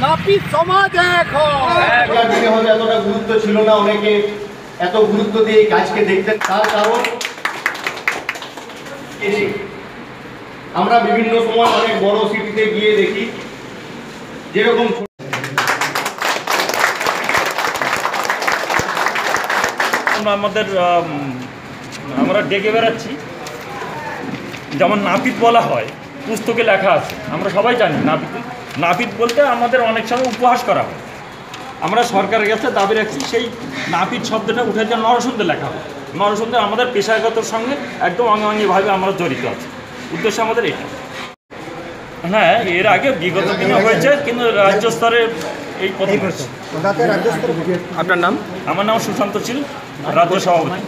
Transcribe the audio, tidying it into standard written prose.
নাপিত সমাজ এতটা গুরুত্ব ছিল না, অনেকে এত গুরুত্ব দিয়ে এই কাজকে দেখতেন। তার কারণ আমরা বিভিন্ন সময় অনেক বড় সিটিতে গিয়ে দেখি যেরকম আমরা ডেকে বেড়াচ্ছি, যেমন নাপিত বলা হয়, পুস্তকে লেখা আছে, আমরা সবাই জানি নাপিত বলতে আমাদের অনেক সময় উপহাস করা হয়। আমরা সরকারের কাছে দাবি রাখছি সেই নাপিত শব্দটা উঠে যে নরসুন্দর লেখা হয়। নরসুন্দর আমাদের পেশাগতর সঙ্গে একদম অঙ্গাঙ্গিভাবে আমরা জড়িত আছি, উদ্দেশ্য আমাদের এটা। হ্যাঁ, এর আগে বিগত দিনে হয়েছে, কিন্তু রাজ্য স্তরে এই প্রথম হয়েছে। আপনার নাম? আমার নাম সুশান্ত শীল, রাজ্য সভাপতি।